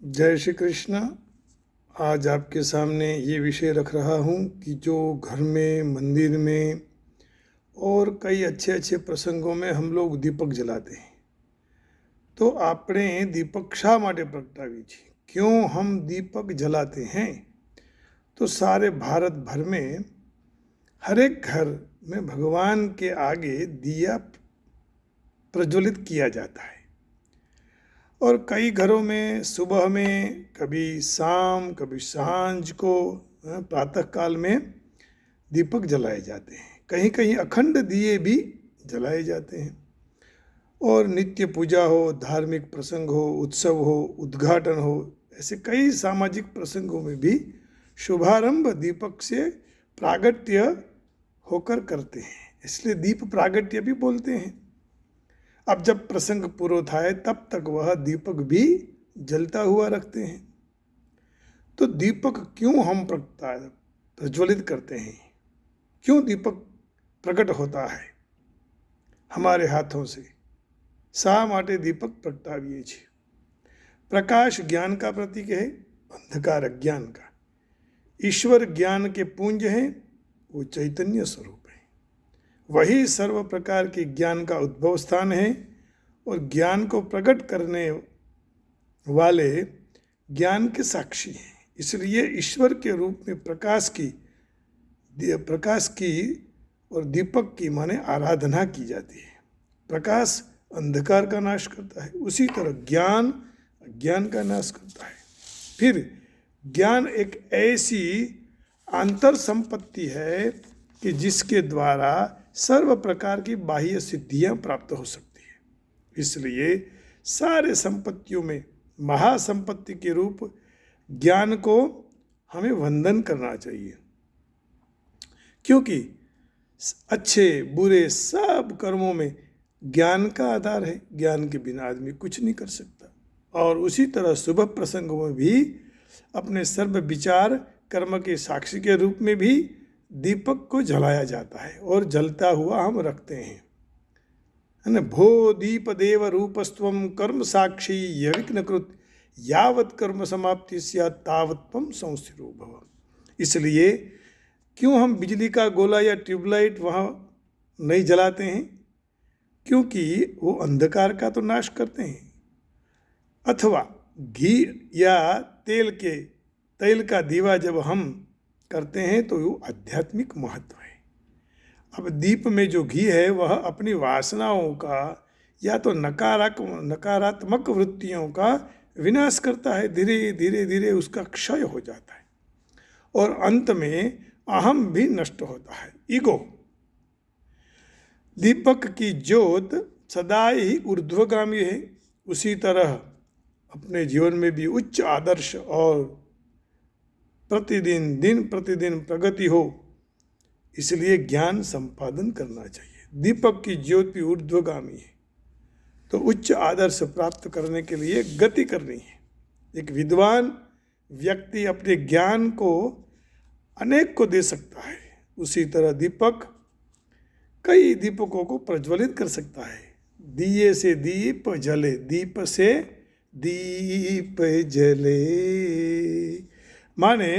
जय श्री कृष्ण। आज आपके सामने ये विषय रख रहा हूँ कि जो घर में, मंदिर में और कई अच्छे अच्छे प्रसंगों में हम लोग दीपक जलाते हैं, तो આપણે દીપક શા માટે પ્રગટાવી છે, क्यों हम दीपक जलाते हैं। तो सारे भारत भर में हर एक घर में भगवान के आगे दिया प्रज्वलित किया जाता है और कई घरों में सुबह में, कभी शाम, कभी सांझ को, प्रातः काल में दीपक जलाए जाते हैं। कहीं कहीं अखंड दिए भी जलाए जाते हैं और नित्य पूजा हो, धार्मिक प्रसंग हो, उत्सव हो, उद्घाटन हो, ऐसे कई सामाजिक प्रसंगों में भी शुभारंभ दीपक से प्रागट्य होकर करते हैं, इसलिए दीप प्रागट्य भी बोलते हैं। अब जब प्रसंग पूरा થાય तब तक वह दीपक भी जलता हुआ रखते हैं। तो दीपक क्यों हम प्रज्वलित करते हैं, क्यों दीपक प्रकट होता है हमारे हाथों से, શા માટે दीपक प्रगटाવીએ છીએ। प्रकाश ज्ञान का प्रतीक है, अंधकार अज्ञान का। ईश्वर ज्ञान के पुंज हैं, वो चैतन्य स्वरूप है, वही सर्व प्रकार के ज्ञान का उद्भव स्थान है और ज्ञान को प्रकट करने वाले ज्ञान के साक्षी हैं। इसलिए ईश्वर के रूप में प्रकाश की और दीपक की माने आराधना की जाती है। प्रकाश अंधकार का नाश करता है, उसी तरह ज्ञान अज्ञान का नाश करता है। फिर ज्ञान एक ऐसी आंतर संपत्ति है कि जिसके द्वारा सर्व प्रकार की बाह्य सिद्धियां प्राप्त हो सकती है। इसलिए सारे संपत्तियों में महासंपत्ति के रूप ज्ञान को हमें वंदन करना चाहिए, क्योंकि अच्छे बुरे सब कर्मों में ज्ञान का आधार है। ज्ञान के बिना आदमी कुछ नहीं कर सकता। और उसी तरह शुभ प्रसंगों में भी अपने सर्व विचार कर्म के साक्षी के रूप में भी दीपक को जलाया जाता है और जलता हुआ हम रखते हैं, है ना। भो दीप देव रूपस्त्वम कर्म साक्षी यविघ्नकृत यावत कर्म समाप्ति स्यात् तावत् त्वं संस्थिरो भव। इसलिए क्यों हम बिजली का गोला या ट्यूबलाइट वहाँ नहीं जलाते हैं, क्योंकि वो अंधकार का तो नाश करते हैं। अथवा घी या तेल का दीवा जब हम करते हैं तो वो आध्यात्मिक महत्व है। अब दीप में जो घी है वह अपनी वासनाओं का या तो नकारात्मक वृत्तियों का विनाश करता है, धीरे धीरे धीरे उसका क्षय हो जाता है और अंत में अहम भी नष्ट होता है, ईगो। दीपक की ज्योत सदा ही ऊर्ध्वगामी है, उसी तरह अपने जीवन में भी उच्च आदर्श और प्रतिदिन दिन प्रतिदिन प्रगति हो, इसलिए ज्ञान संपादन करना चाहिए। दीपक की ज्योति ऊर्ध्वगामी है, तो उच्च आदर्श प्राप्त करने के लिए गति करनी है। एक विद्वान व्यक्ति अपने ज्ञान को अनेक को दे सकता है, उसी तरह दीपक कई दीपकों को प्रज्वलित कर सकता है। दिए से दीप जले, दीप से दीप जले, माने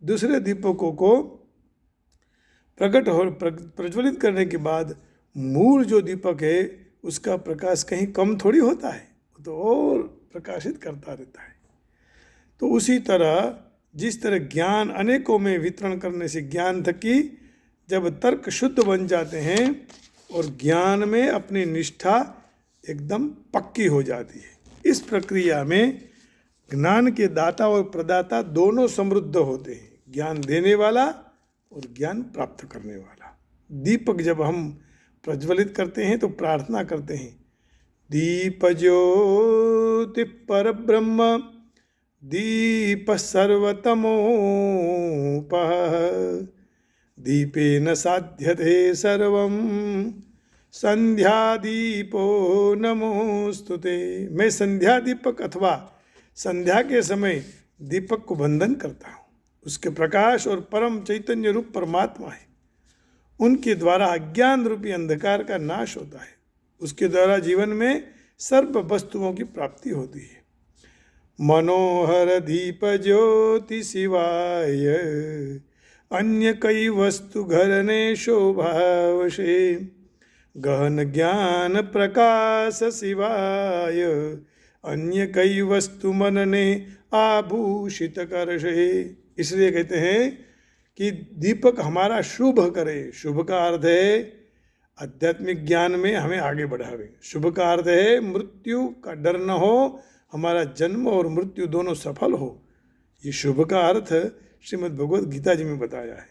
दूसरे दीपकों को प्रज्वलित करने के बाद मूल जो दीपक है उसका प्रकाश कहीं कम थोड़ी होता है, वो तो और प्रकाशित करता रहता है। तो उसी तरह जिस तरह ज्ञान अनेकों में वितरण करने से ज्ञान थकी जब तर्क शुद्ध बन जाते हैं और ज्ञान में अपनी निष्ठा एकदम पक्की हो जाती है, इस प्रक्रिया में ज्ञान के दाता और प्रदाता दोनों समृद्ध होते हैं, ज्ञान देने वाला और ज्ञान प्राप्त करने वाला। दीपक जब हम प्रज्वलित करते हैं तो प्रार्थना करते हैं, दीप ज्योति पर ब्रह्म दीप सर्वतमोपः दीपेन साध्यते सर्वं संध्या दीपो नमोस्तुते। मैं संध्या दीपक अथवा संध्या के समय दीपक को वंदन करता हूँ। उसके प्रकाश और परम चैतन्य रूप परमात्मा है, उनके द्वारा अज्ञान रूपी अंधकार का नाश होता है, उसके द्वारा जीवन में सर्व वस्तुओं की प्राप्ति होती है। मनोहर दीप ज्योति शिवाय, अन्य कई वस्तु घर ने शोभावशे, गहन ज्ञान प्रकाश शिवाय, अन्य कई वस्तु मन ने आभूषित करशे। इसलिए कहते हैं कि दीपक हमारा शुभ करे। शुभ का अर्थ है आध्यात्मिक ज्ञान में हमें आगे बढ़ावे। शुभ का अर्थ है मृत्यु का डर न हो, हमारा जन्म और मृत्यु दोनों सफल हो। ये शुभ का अर्थ श्रीमद् भगवद गीता जी में बताया है।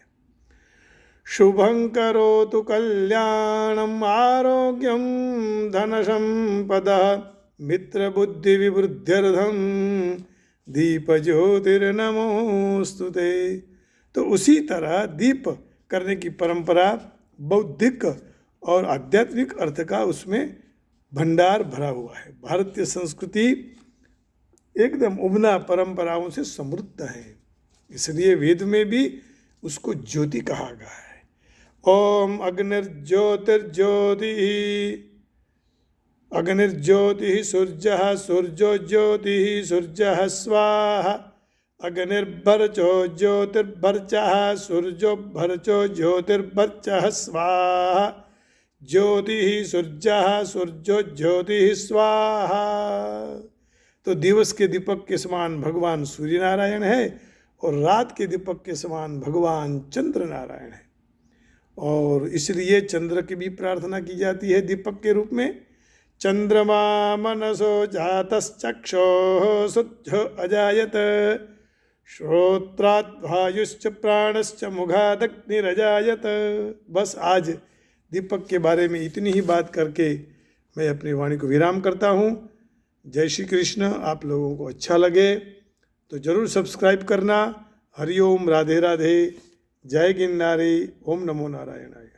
शुभं करोतु कल्याणम आरोग्यम धन संपदा, मित्र बुद्धि विवृद्ध्यर्थम दीप ज्योतिर्नमोस्तुते। तो उसी तरह दीप करने की परंपरा बौद्धिक और आध्यात्मिक अर्थ का उसमें भंडार भरा हुआ है। भारतीय संस्कृति एकदम उम्दा परंपराओं से समृद्ध है, इसलिए वेद में भी उसको ज्योति कहा गया है। ओम अग्निर्ज्योतिर्ज्योति, अग्निर्ज्योति सूर्यः, सूर्यो ज्योति सूर्यः स्वाहा, अग्निर्भर्चो ज्योतिर्भर्चः, सूर्यो भर्चो ज्योतिर्भर्चः स्वाहा, ज्योति सूर्यः, सूर्यो ज्योति स्वाहा। तो दिवस के दीपक के समान भगवान सूर्य नारायण है और रात के दीपक के समान भगवान चंद्र नारायण है। और इसलिए चंद्र की भी प्रार्थना की जाती है दीपक के रूप में। चंद्रमा मनसो जातश्चक्षुः शुद्धो अजायत, श्रोत्रात् वायुश्च प्राणश्च मुखादग्निरजायत। बस आज दीपक के बारे में इतनी ही बात करके मैं अपनी वाणी को विराम करता हूँ। जय श्री कृष्ण। आप लोगों को अच्छा लगे तो ज़रूर सब्सक्राइब करना। हरिओम, राधे राधे, जय गिरनारी, ओम नमो नारायणाय।